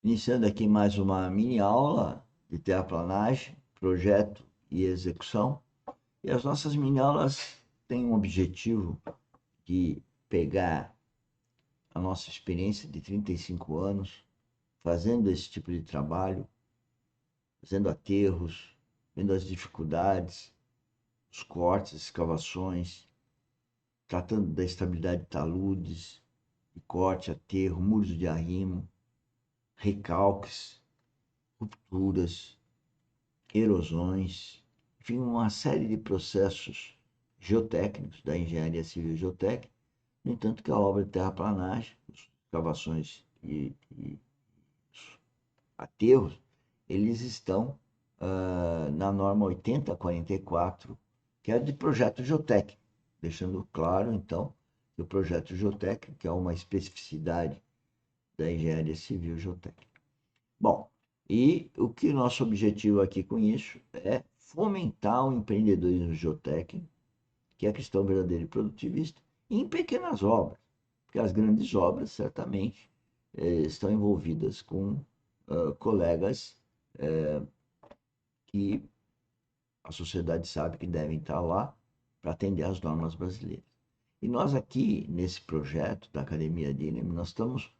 Iniciando aqui mais uma mini aula de terraplanagem, projeto e execução. E as nossas mini aulas têm um objetivo de pegar a nossa experiência de 35 anos fazendo esse tipo de trabalho, fazendo aterros, vendo as dificuldades, os cortes, escavações, tratando da estabilidade de taludes, de corte, aterro, muros de arrimo, recalques, rupturas, erosões, enfim, uma série de processos geotécnicos da engenharia civil geotécnica. No entanto, que a obra de terraplanagem, escavações e aterros, eles estão na norma 8044, que é de projeto geotécnico, deixando claro, então, que o projeto geotécnico é uma especificidade da engenharia civil geotécnica. Bom, e o que nosso objetivo aqui com isso é fomentar o empreendedorismo geotécnico, que é a questão verdadeira e produtivista, em pequenas obras, porque as grandes obras certamente estão envolvidas com colegas que a sociedade sabe que devem estar lá para atender às normas brasileiras. E nós aqui, nesse projeto da Academia DINAM, nós estamos,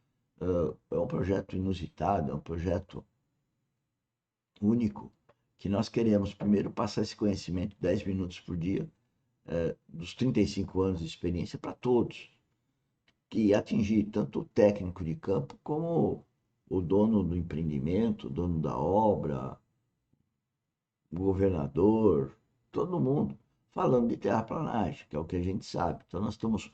é um projeto inusitado, é um projeto único, que nós queremos primeiro passar esse conhecimento 10 minutos por dia, dos 35 anos de experiência para todos, que atingir tanto o técnico de campo como o dono do empreendimento, o dono da obra, o governador, todo mundo falando de terraplanagem, que é o que a gente sabe. Então nós estamos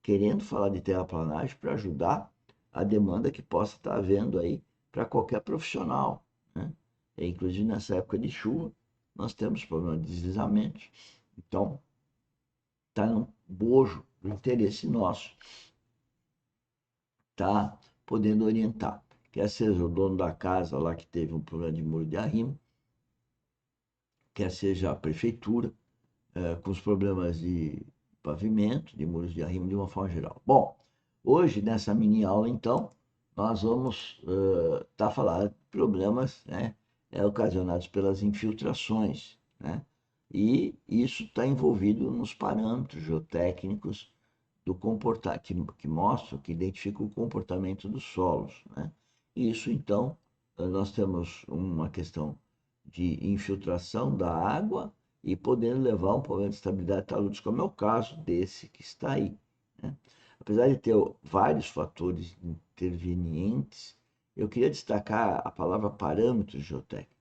querendo falar de terraplanagem para ajudar a demanda que possa estar havendo aí para qualquer profissional, né? E, inclusive nessa época de chuva, nós temos problema de deslizamentos. Então, está no bojo do interesse nosso, tá podendo orientar. Quer seja o dono da casa lá que teve um problema de muro de arrimo, quer seja a prefeitura, com os problemas de pavimento, de muros de arrimo de uma forma geral. Bom, hoje nessa mini aula, então, nós vamos estar falando de problemas, né, ocasionados pelas infiltrações, né? E isso está envolvido nos parâmetros geotécnicos do comportar que mostram, que identificam o comportamento dos solos, né? Isso então nós temos uma questão de infiltração da água e podendo levar a um problema de estabilidade de taludes, como é o caso desse que está aí, né? Apesar de ter vários fatores intervenientes, eu queria destacar a palavra parâmetro geotécnico,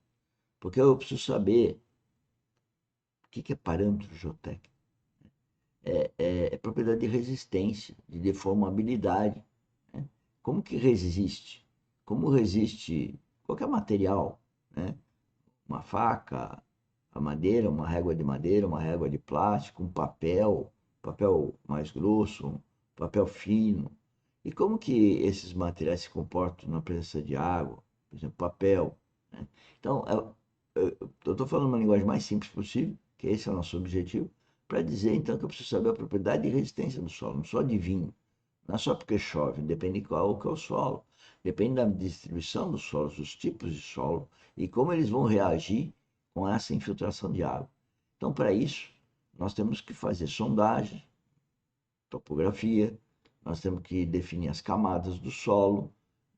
porque eu preciso saber o que é parâmetro geotécnico. É propriedade de resistência, de deformabilidade, né? Como que resiste? Como resiste qualquer material, né? Uma faca, a madeira, uma régua de madeira, uma régua de plástico, um papel, papel mais grosso, um papel fino. E como que esses materiais se comportam na presença de água, por exemplo, papel, né? Então, eu estou falando uma linguagem mais simples possível, que esse é o nosso objetivo, para dizer então que eu preciso saber a propriedade e resistência do solo, não só de vinho, não é só porque chove, depende de qual que é o solo, depende da distribuição dos solos, dos tipos de solo e como eles vão reagir com essa infiltração de água. Então, para isso, nós temos que fazer sondagem, topografia, nós temos que definir as camadas do solo,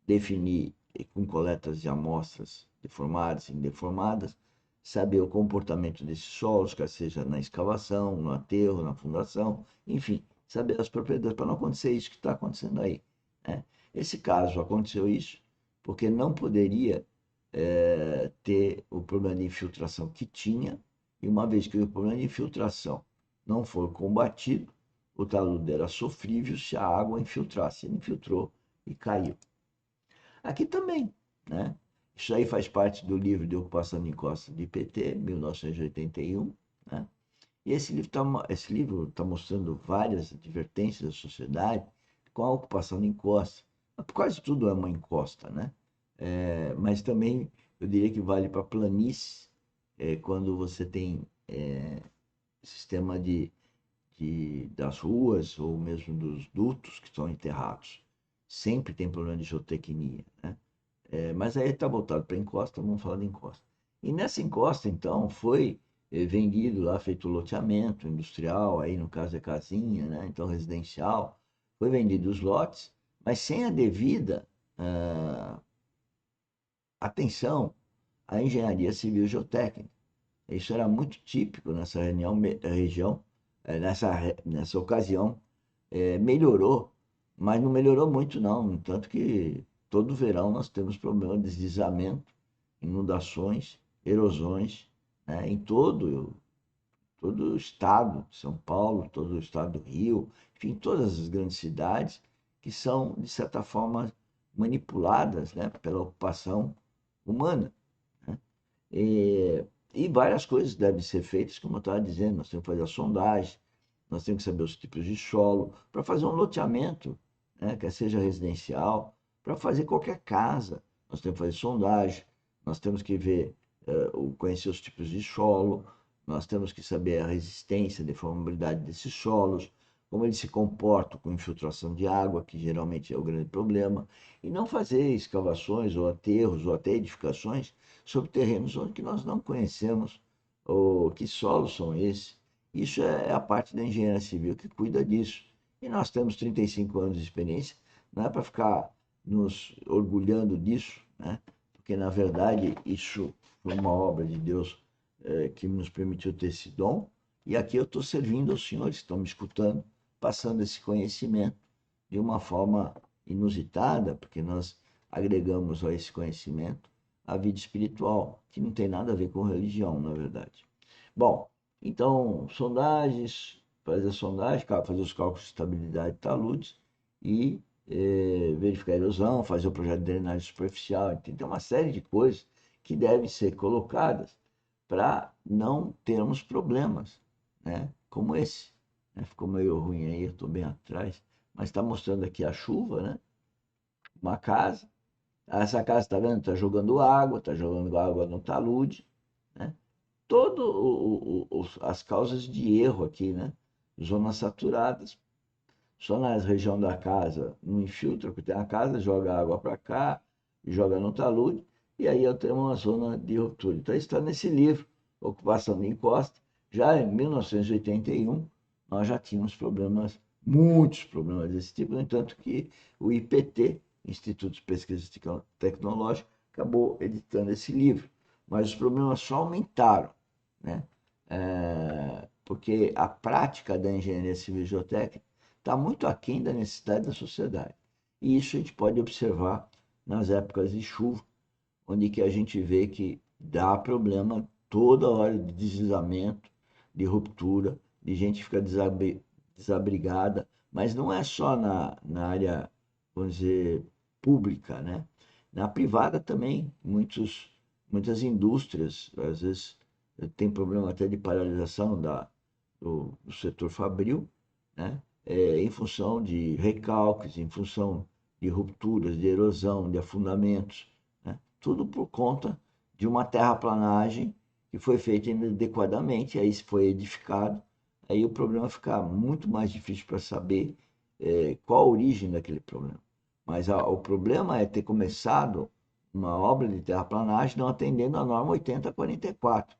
definir com coletas de amostras deformadas e indeformadas, saber o comportamento desses solos, quer seja na escavação, no aterro, na fundação, enfim, saber as propriedades para não acontecer isso que está acontecendo aí, né? Esse caso aconteceu isso porque não poderia ter o problema de infiltração que tinha, e uma vez que o problema de infiltração não for combatido, o talude era sofrível se a água infiltrasse. Ele infiltrou e caiu. Aqui também, né? Isso aí faz parte do livro de ocupação de encosta de PT, 1981, né? E esse livro tá mostrando várias advertências da sociedade com a ocupação de encosta. Quase tudo é uma encosta, né? Mas também eu diria que vale para planície, quando você tem sistema das ruas ou mesmo dos dutos que estão enterrados. Sempre tem problema de geotecnia, né? Mas aí está voltado para encosta, vamos falar de encosta. E nessa encosta, então, foi vendido lá, feito loteamento industrial, aí no caso é casinha, né? Então residencial, foi vendido os lotes, mas sem a devida atenção à engenharia civil geotécnica. Isso era muito típico nessa região, nessa ocasião. Melhorou, mas não melhorou muito não, tanto que todo verão nós temos problema de deslizamento, inundações, erosões, né, em todo o estado de São Paulo, todo o estado do Rio, enfim, todas as grandes cidades que são, de certa forma, manipuladas, né, pela ocupação humana, né? E várias coisas devem ser feitas, como eu estava dizendo, nós temos que fazer a sondagem, nós temos que saber os tipos de solo, para fazer um loteamento, né, quer seja residencial, para fazer qualquer casa, nós temos que fazer sondagem, nós temos que ver, conhecer os tipos de solo, nós temos que saber a resistência, a deformabilidade desses solos, como eles se comportam com infiltração de água, que geralmente é o grande problema, e não fazer escavações ou aterros ou até edificações sobre terrenos onde que nós não conhecemos ou que solos são esses. Isso é a parte da engenharia civil que cuida disso. E nós temos 35 anos de experiência, não é para ficar nos orgulhando disso, né? Porque na verdade isso foi uma obra de Deus que nos permitiu ter esse dom. E aqui eu estou servindo aos senhores que estão me escutando, passando esse conhecimento de uma forma inusitada, porque nós agregamos a esse conhecimento a vida espiritual, que não tem nada a ver com religião, na verdade. Bom, então, sondagens, fazer a sondagem, fazer os cálculos de estabilidade de taludes e verificar a erosão, fazer o projeto de drenagem superficial. Então, tem uma série de coisas que devem ser colocadas para não termos problemas, né? Como esse. Né? Ficou meio ruim aí, eu estou bem atrás, mas está mostrando aqui a chuva, né? Uma casa. Essa casa, está vendo? Está jogando água no talude, né? Todas as causas de erro aqui, né? Zonas saturadas. Só na região da casa não infiltra, porque tem a casa, joga água para cá, joga no talude, e aí eu tenho uma zona de ruptura. Então, isso está nesse livro, Ocupação de Encosta. Já em 1981, nós já tínhamos problemas, muitos problemas desse tipo, no entanto que o IPT, Instituto de Pesquisa Tecnológica, acabou editando esse livro. Mas os problemas só aumentaram, né? Porque a prática da engenharia civil e geotécnica está muito aquém da necessidade da sociedade. E isso a gente pode observar nas épocas de chuva, onde que a gente vê que dá problema toda hora de deslizamento, de ruptura, de gente ficar desabrigada, mas não é só na área, vamos dizer, pública, né? Na privada também, muitas indústrias, às vezes, tem problema até de paralisação do setor fabril, né? Em função de recalques, em função de rupturas, de erosão, de afundamentos, né? Tudo por conta de uma terraplanagem que foi feita inadequadamente, aí se foi edificado, aí o problema fica muito mais difícil para saber qual a origem daquele problema. Mas o problema é ter começado uma obra de terraplanagem não atendendo a norma 8044,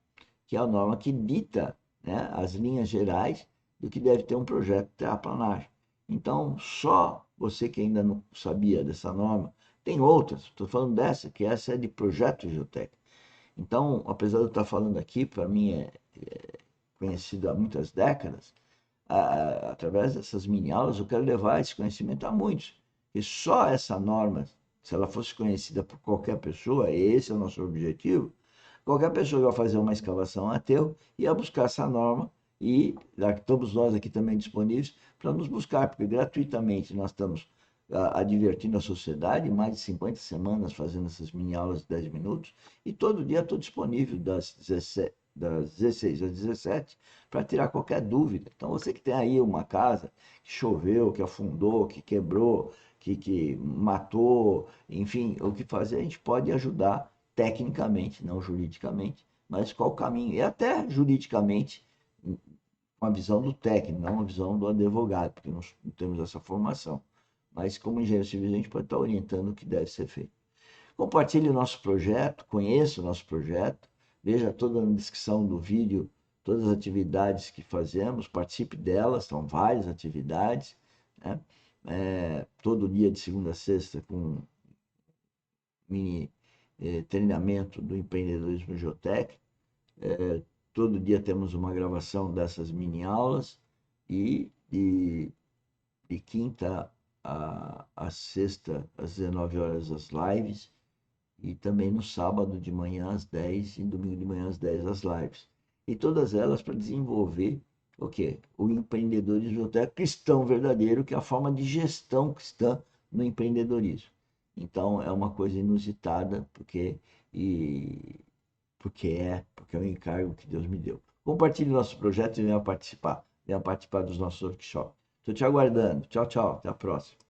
que é a norma que dita, né, as linhas gerais do que deve ter um projeto de terraplanagem. Então, só você que ainda não sabia dessa norma, tem outras, estou falando dessa, que essa é de projeto geotécnico. Então, apesar de eu estar falando aqui, para mim é conhecido há muitas décadas, através dessas mini-aulas, eu quero levar esse conhecimento a muitos. E só essa norma, se ela fosse conhecida por qualquer pessoa, esse é o nosso objetivo, qualquer pessoa que vai fazer uma escavação aterro ia buscar essa norma e estamos nós aqui também disponíveis para nos buscar, porque gratuitamente nós estamos advertindo a sociedade, mais de 50 semanas fazendo essas mini-aulas de 10 minutos, e todo dia estou disponível das 16 às 17 para tirar qualquer dúvida. Então, você que tem aí uma casa que choveu, que afundou, que quebrou, que matou, enfim, o que fazer, a gente pode ajudar tecnicamente, não juridicamente, mas qual o caminho, e até juridicamente, com a visão do técnico, não a visão do advogado, porque nós não temos essa formação. Mas como engenheiro civil, a gente pode estar orientando o que deve ser feito. Compartilhe o nosso projeto, conheça o nosso projeto, veja toda na descrição do vídeo todas as atividades que fazemos, participe delas, são várias atividades, né? Todo dia de segunda a sexta com mini treinamento do empreendedorismo geotécnico. Todo dia temos uma gravação dessas mini aulas e de quinta a sexta, às 19 horas, as lives, e também no sábado de manhã às 10 e domingo de manhã às 10 as lives. E todas elas para desenvolver o quê? O empreendedorismo cristão verdadeiro, que é a forma de gestão cristã no empreendedorismo. Então é uma coisa inusitada, porque é um encargo que Deus me deu. Compartilhe nosso projeto e venha participar dos nossos workshops. Estou te aguardando. Tchau, tchau. Até a próxima.